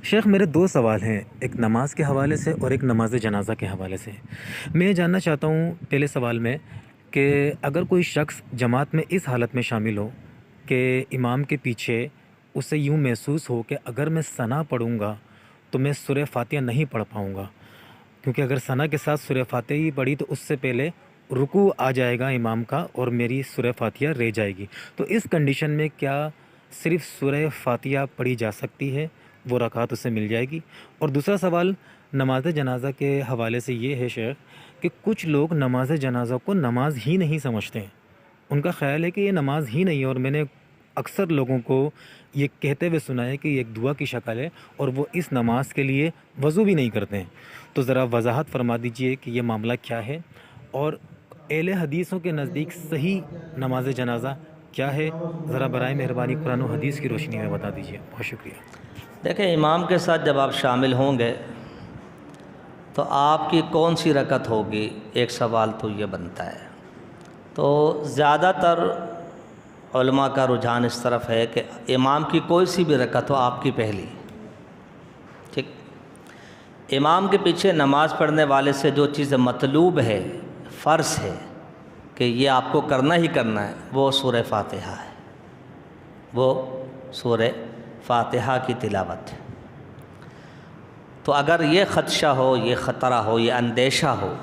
شیخ میرے دو سوال ہیں، ایک نماز کے حوالے سے اور ایک نماز جنازہ کے حوالے سے۔ میں یہ جاننا چاہتا ہوں پہلے سوال میں کہ اگر کوئی شخص جماعت میں اس حالت میں شامل ہو کہ امام کے پیچھے اسے یوں محسوس ہو کہ اگر میں ثنا پڑھوں گا تو میں سورہ فاتحہ نہیں پڑھ پاؤں گا، کیونکہ اگر ثنا کے ساتھ سورہ فاتحہ ہی پڑھی تو اس سے پہلے رکوع آ جائے گا امام کا اور میری سورہ فاتحہ رہ جائے گی، تو اس کنڈیشن میں کیا صرف سورہ فاتحہ پڑھی جا سکتی ہے، وہ رکعت اسے مل جائے گی؟ اور دوسرا سوال نماز جنازہ کے حوالے سے یہ ہے شیخ کہ کچھ لوگ نماز جنازہ کو نماز ہی نہیں سمجھتے ہیں، ان کا خیال ہے کہ یہ نماز ہی نہیں ہے، اور میں نے اکثر لوگوں کو یہ کہتے ہوئے سنا ہے کہ یہ ایک دعا کی شکل ہے اور وہ اس نماز کے لیے وضو بھی نہیں کرتے ہیں، تو ذرا وضاحت فرما دیجئے کہ یہ معاملہ کیا ہے، اور اہل حدیثوں کے نزدیک صحیح نماز جنازہ کیا ہے؟ ذرا برائے مہربانی قرآن و حدیث کی روشنی میں بتا دیجیے، بہت شکریہ۔ دیکھیں، امام کے ساتھ جب آپ شامل ہوں گے تو آپ کی کون سی رکعت ہوگی، ایک سوال تو یہ بنتا ہے۔ تو زیادہ تر علماء کا رجحان اس طرف ہے کہ امام کی کوئی سی بھی رکعت ہو، آپ کی پہلی، ٹھیک۔ امام کے پیچھے نماز پڑھنے والے سے جو چیز مطلوب ہے، فرض ہے کہ یہ آپ کو کرنا ہی کرنا ہے، وہ سورہ فاتحہ ہے، وہ سورہ فاتحہ کی تلاوت ہے۔ تو اگر یہ خدشہ ہو، یہ خطرہ ہو، یہ اندیشہ ہو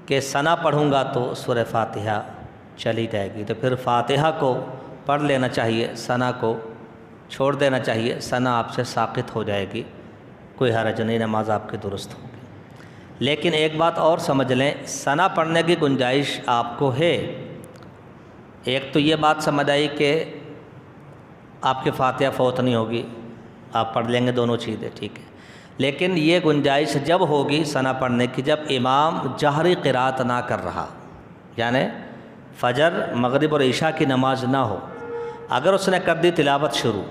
کہ ثنا پڑھوں گا تو سورہ فاتحہ چلی جائے گی، تو پھر فاتحہ کو پڑھ لینا چاہیے، ثنا کو چھوڑ دینا چاہیے، ثنا آپ سے ساقط ہو جائے گی، کوئی حرج نہیں، نماز آپ کی درست ہوگی۔ لیکن ایک بات اور سمجھ لیں، ثنا پڑھنے کی گنجائش آپ کو ہے۔ ایک تو یہ بات سمجھ آئی کہ آپ کی فاتحہ فوت نہیں ہوگی، آپ پڑھ لیں گے دونوں چیزیں، ٹھیک ہے۔ لیکن یہ گنجائش جب ہوگی ثنا پڑھنے کی جب امام جہری قرات نہ کر رہا، یعنی فجر، مغرب اور عشاء کی نماز نہ ہو، اگر اس نے کر دی تلاوت شروع،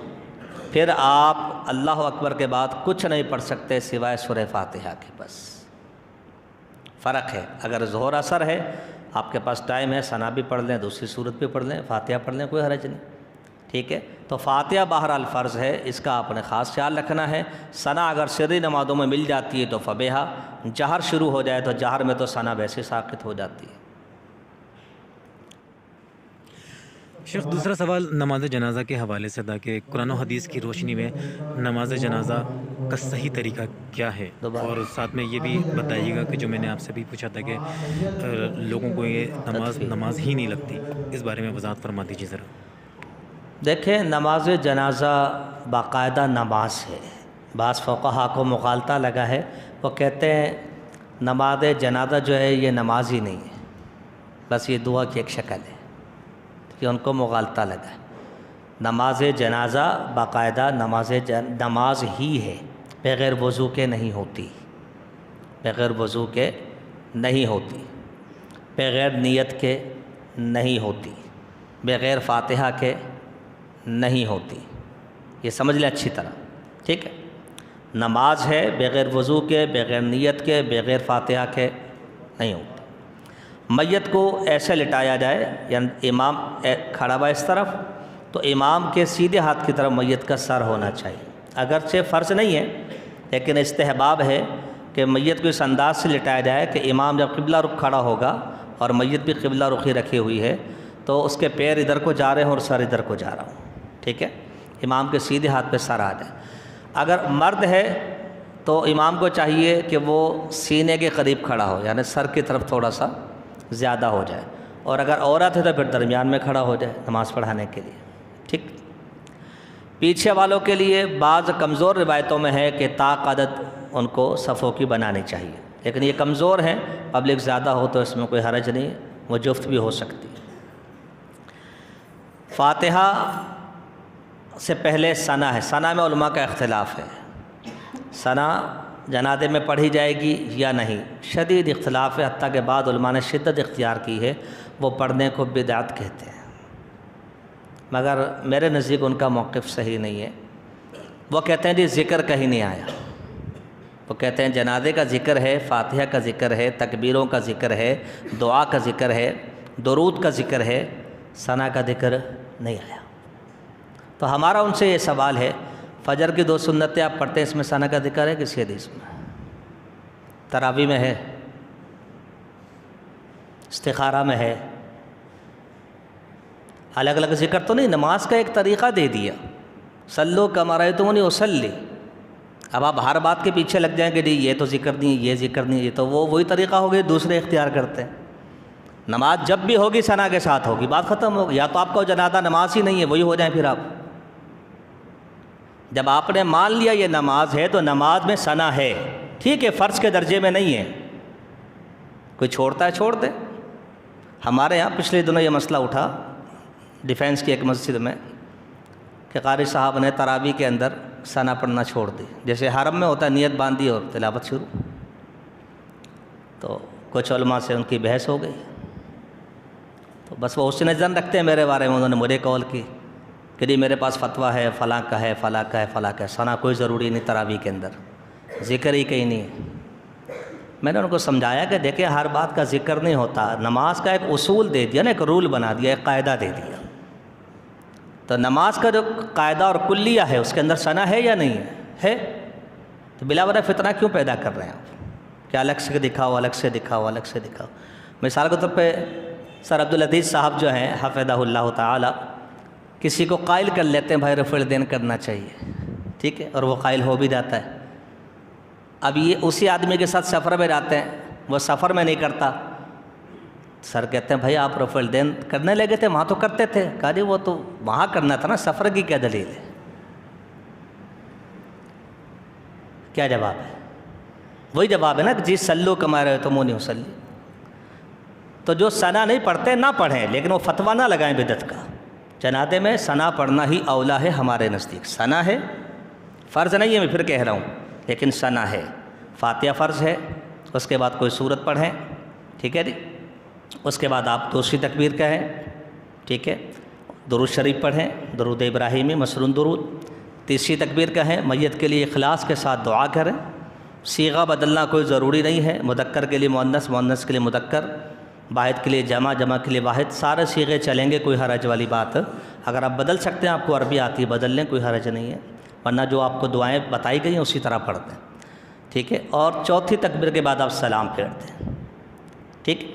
پھر آپ اللہ اکبر کے بعد کچھ نہیں پڑھ سکتے سوائے سورہ فاتحہ کے، بس فرق ہے۔ اگر ظہر اثر ہے، آپ کے پاس ٹائم ہے، ثنا بھی پڑھ لیں، دوسری صورت بھی پڑھ لیں، فاتحہ پڑھ لیں، کوئی حرج نہیں، ٹھیک ہے۔ تو فاتحہ بہرحال فرض ہے، اس کا آپ نے خاص خیال رکھنا ہے۔ ثنا اگر سری نمازوں میں مل جاتی ہے تو فبیہا، جہر شروع ہو جائے تو جہر میں تو ثنا ویسے ساقط ہو جاتی ہے۔ شیخ دوسرا سوال نماز جنازہ کے حوالے سے تھا کہ قرآن و حدیث کی روشنی میں نماز جنازہ کا صحیح طریقہ کیا ہے، اور ساتھ میں یہ بھی بتائیے گا کہ جو میں نے آپ سے بھی پوچھا تھا کہ لوگوں کو یہ نماز ہی نہیں لگتی، اس بارے میں وضاحت فرما دیجیے ذرا۔ دیکھیں، نماز جنازہ باقاعدہ نماز ہے۔ بعض فقہا کو مغالطہ لگا ہے، وہ کہتے ہیں نماز جنازہ جو ہے یہ نماز ہی نہیں ہے، بس یہ دعا کی ایک شکل ہے، کہ ان کو مغالطہ لگا ہے۔ نماز جنازہ باقاعدہ نماز ہی ہے، بغیر وضو کے نہیں ہوتی، بغیر وضو کے نہیں ہوتی، بغیر نیت کے نہیں ہوتی، بغیر فاتحہ کے نہیں ہوتی، یہ سمجھ لیں اچھی طرح، ٹھیک ہے۔ نماز ہے بغیر وضو کے، بغیر نیت کے، بغیر فاتحہ کے نہیں ہوتی۔ میت کو ایسے لٹایا جائے، یعنی امام کھڑا ہوا اس طرف، تو امام کے سیدھے ہاتھ کی طرف میت کا سر ہونا چاہیے۔ اگرچہ فرض نہیں ہے، لیکن استحباب ہے کہ میت کو اس انداز سے لٹایا جائے کہ امام جب قبلہ رخ کھڑا ہوگا اور میت بھی قبلہ رخی رکھی ہوئی ہے تو اس کے پیر ادھر کو جا رہے ہیں اور سر ادھر کو جا رہا ہوں، ٹھیک ہے، امام کے سیدھے ہاتھ پہ سر آ جائے۔ اگر مرد ہے تو امام کو چاہیے کہ وہ سینے کے قریب کھڑا ہو، یعنی سر کی طرف تھوڑا سا زیادہ ہو جائے، اور اگر عورت ہے تو پھر درمیان میں کھڑا ہو جائے نماز پڑھانے کے لیے، ٹھیک۔ پیچھے والوں کے لیے بعض کمزور روایتوں میں ہے کہ تا قدت ان کو صفوں کی بنانی چاہیے، لیکن یہ کمزور ہیں، پبلک زیادہ ہو تو اس میں کوئی حرج نہیں، وہ جفت بھی ہو سکتی ہے۔ فاتحہ سے پہلے ثنا ہے، ثنا میں علماء کا اختلاف ہے، ثنا جنازے میں پڑھی جائے گی یا نہیں، شدید اختلاف ہے، حتیٰ کہ بعض علماء نے شدت اختیار کی ہے، وہ پڑھنے کو بدعت کہتے ہیں، مگر میرے نزدیک ان کا موقف صحیح نہیں ہے۔ وہ کہتے ہیں جی ذکر کہیں نہیں آیا، وہ کہتے ہیں جنازے کا ذکر ہے، فاتحہ کا ذکر ہے، تکبیروں کا ذکر ہے، دعا کا ذکر ہے، درود کا ذکر ہے، ثنا کا ذکر نہیں آیا۔ تو ہمارا ان سے یہ سوال ہے، فجر کی 2 سنتیں آپ پڑھتے ہیں، اس میں ثنا کا ذکر ہے کسی حدیث میں؟ تراویح میں ہے، استخارہ میں ہے، الگ الگ ذکر تو نہیں، نماز کا ایک طریقہ دے دیا، صلو کما رأیتمونی اصلی۔ اب آپ ہر بات کے پیچھے لگ جائیں کہ نہیں یہ تو ذکر نہیں، یہ ذکر نہیں، یہ تو وہی طریقہ ہو گیا، دوسرے اختیار کرتے ہیں۔ نماز جب بھی ہوگی ثنا کے ساتھ ہوگی، بات ختم ہوگی۔ یا تو آپ کو جنازہ نماز ہی نہیں ہے، وہی ہو جائیں پھر آپ۔ جب آپ نے مان لیا یہ نماز ہے تو نماز میں ثنا ہے، ٹھیک ہے، فرض کے درجے میں نہیں ہے، کوئی چھوڑتا ہے چھوڑ دے۔ ہمارے یہاں پچھلے دنوں یہ مسئلہ اٹھا ڈیفینس کی ایک مسجد میں کہ قاری صاحب نے تراویح کے اندر ثنا پڑھنا چھوڑ دی، جیسے حرم میں ہوتا ہے، نیت باندھی اور تلاوت شروع۔ تو کچھ علماء سے ان کی بحث ہو گئی، تو بس وہ حسن ظن رکھتے ہیں میرے بارے میں، انہوں نے مجھے کال کی کہ نہیں میرے پاس فتویٰ ہے، فلاں کا ہے، فلاں کا ہے، فلاں کا ہے، ثنا کوئی ضروری نہیں تراویح کے اندر، ذکر ہی کہیں نہیں ہے۔ میں نے ان کو سمجھایا کہ دیکھیں ہر بات کا ذکر نہیں ہوتا، نماز کا ایک اصول دے دیا نا، ایک رول بنا دیا، ایک قاعدہ دے دیا۔ تو نماز کا جو قاعدہ اور کلیہ ہے اس کے اندر ثنا ہے یا نہیں ہے؟ تو بلا وجہ فتنہ کیوں پیدا کر رہے ہیں آپ؟ کہ الگ سے دکھاؤ، الگ سے دکھاؤ، الگ سے دکھاؤ۔ مثال کے طور پہ سر عبدالعزیز صاحب جو ہیں حفظہ اللہ تعالی، کسی کو قائل کر لیتے ہیں بھائی رفع الدین کرنا چاہیے، ٹھیک ہے، اور وہ قائل ہو بھی جاتا ہے۔ اب یہ اسی آدمی کے ساتھ سفر میں جاتے ہیں، وہ سفر میں نہیں کرتا، سر کہتے ہیں بھائی آپ رفع الدین کرنے لگے تھے، وہاں تو کرتے تھے۔ کہا جی وہ تو وہاں کرنا تھا نا، سفر کی کیا دلیل ہے؟ کیا جواب ہے؟ وہی جواب ہے نا کہ جی صلو کما رأیتمونی اصلی۔ تو جو ثنا نہیں پڑھتے نہ پڑھیں، لیکن وہ فتویٰ نہ لگائیں بدعت کا۔ جنازے میں ثنا پڑھنا ہی اولا ہے ہمارے نزدیک، ثنا ہے، فرض نہیں ہے، میں پھر کہہ رہا ہوں، لیکن ثنا ہے۔ فاتحہ فرض ہے، اس کے بعد کوئی سورت پڑھیں، ٹھیک ہے جی، اس کے بعد آپ دوسری تکبیر کہیں، ٹھیک ہے، درود شریف پڑھیں، درود ابراہیمی مسنون درود، تیسری تکبیر کہیں، میت کے لیے اخلاص کے ساتھ دعا کریں، صیغہ بدلنا کوئی ضروری نہیں ہے، مذکر کے لیے مؤنث، مؤنث کے لیے مذکر، واحد کے لیے جمع، جمع کے لیے واحد، سارے صیغے چلیں گے، کوئی حرج والی بات۔ اگر آپ بدل سکتے ہیں، آپ کو عربی آتی ہے، بدل لیں، کوئی حرج نہیں ہے، ورنہ جو آپ کو دعائیں بتائی گئی ہیں اسی طرح پڑھ دیں، ٹھیک ہے۔ اور چوتھی تکبیر کے بعد آپ سلام پھیرتے ہیں، ٹھیک۔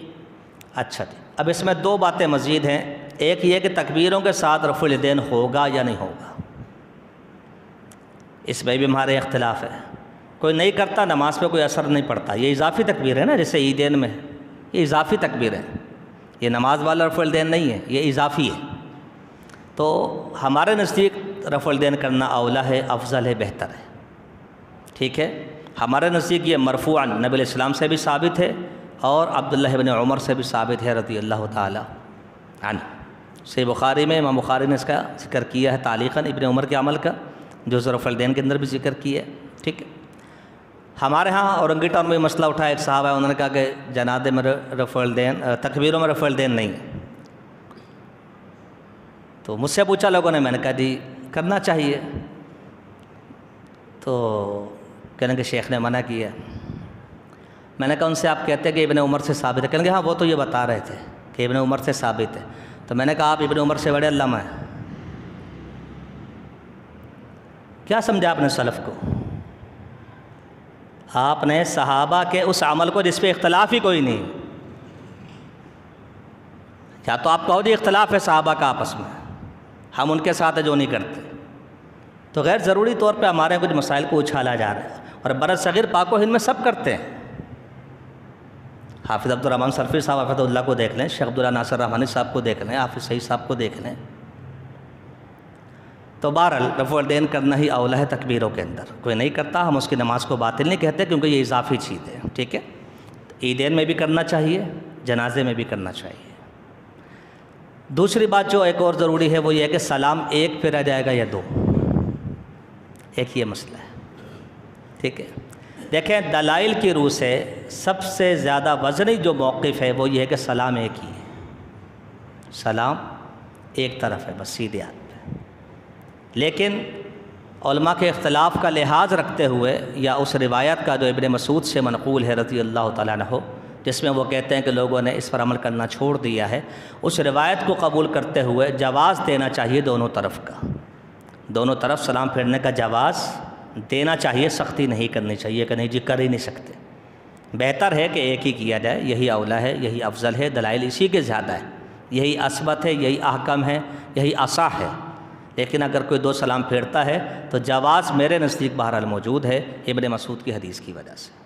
اچھا جی، اب اس میں 2 باتیں مزید ہیں، ایک یہ کہ تکبیروں کے ساتھ رفع الیدین ہوگا یا نہیں ہوگا، اس میں بھی ہمارے اختلاف ہے۔ کوئی نہیں کرتا، نماز پہ کوئی اثر نہیں پڑتا، یہ اضافی تکبیر ہے نا، جیسے عیدین میں یہ اضافی تکبیر ہے، یہ نماز والا رفع الیدین نہیں ہے، یہ اضافی ہے۔ تو ہمارے نزدیک رفع الیدین کرنا اولا ہے، افضل ہے، بہتر ہے، ٹھیک ہے۔ ہمارے نزدیک یہ مرفوعاً نبی علیہ السلام سے بھی ثابت ہے اور عبداللہ بن عمر سے بھی ثابت ہے رضی اللہ تعالی عنہ۔ صحیح بخاری میں امام بخاری نے اس کا ذکر کیا ہے تعلیقاً، ابن عمر کے عمل کا، جو رفع الیدین کے اندر بھی ذکر کیا ہے، ٹھیک ہے۔ ہمارے ہاں اورنگی ٹاؤن میں مسئلہ اٹھا، ایک صاحب ہے، انہوں نے کہا کہ جنازے میں رفع الیدین، تکبیروں میں رفع الیدین نہیں ہے۔ تو مجھ سے پوچھا لوگوں نے، میں نے کہا جی کرنا چاہیے، تو کہنے کہ شیخ نے منع کیا۔ میں نے کہا ان سے آپ کہتے ہیں کہ ابن عمر سے ثابت ہے؟ کہنے کہ ہاں وہ تو یہ بتا رہے تھے کہ ابن عمر سے ثابت ہے۔ تو میں نے کہا آپ ابن عمر سے بڑے علامہ ہیں، کیا سمجھا آپ نے سلف کو؟ آپ نے صحابہ کے اس عمل کو جس پہ اختلاف ہی کوئی نہیں، یا تو آپ کہو جی اختلاف ہے صحابہ کا آپس میں، ہم ان کے ساتھ جو نہیں کرتے، تو غیر ضروری طور پہ ہمارے کچھ مسائل کو اچھالا جا رہا ہے، اور برصغیر پاک و ہند میں سب کرتے ہیں۔ حافظ عبد الرحمن سرفی صاحب حفظہ اللہ کو دیکھ لیں، شیخ عبداللہ ناصر رحمانی صاحب کو دیکھ لیں، حافظ سعید صاحب کو دیکھ لیں۔ تو بہرحال رفع الیدین کرنا ہی اولا ہے تکبیروں کے اندر، کوئی نہیں کرتا ہم اس کی نماز کو باطل نہیں کہتے، کیونکہ یہ اضافی چیز ہے، ٹھیک ہے۔ عیدین میں بھی کرنا چاہیے، جنازے میں بھی کرنا چاہیے۔ دوسری بات جو ایک اور ضروری ہے وہ یہ ہے کہ سلام ایک پھیرا جائے گا یا 2، ایک یہ مسئلہ ہے، ٹھیک ہے۔ دیکھیں دلائل کی روح سے سب سے زیادہ وزنی جو موقف ہے وہ یہ ہے کہ سلام ایک ہی ہے، سلام ایک طرف ہے بس، سیدھے ہاتھ پہ۔ لیکن علماء کے اختلاف کا لحاظ رکھتے ہوئے، یا اس روایت کا جو ابن مسعود سے منقول ہے رضی اللہ تعالیٰ عنہ، جس میں وہ کہتے ہیں کہ لوگوں نے اس پر عمل کرنا چھوڑ دیا ہے، اس روایت کو قبول کرتے ہوئے جواز دینا چاہیے دونوں طرف کا، دونوں طرف سلام پھیرنے کا جواز دینا چاہیے، سختی نہیں کرنی چاہیے کہ نہیں جی کر ہی نہیں سکتے۔ بہتر ہے کہ ایک ہی کیا جائے، یہی اولیٰ ہے، یہی افضل ہے، دلائل اسی کے زیادہ ہے، یہی اثبت ہے، یہی احکم ہے، یہی اصح ہے۔ لیکن اگر کوئی دو سلام پھیرتا ہے تو جواز میرے نزدیک بہرحال موجود ہے، ابن مسعود کی حدیث کی وجہ سے۔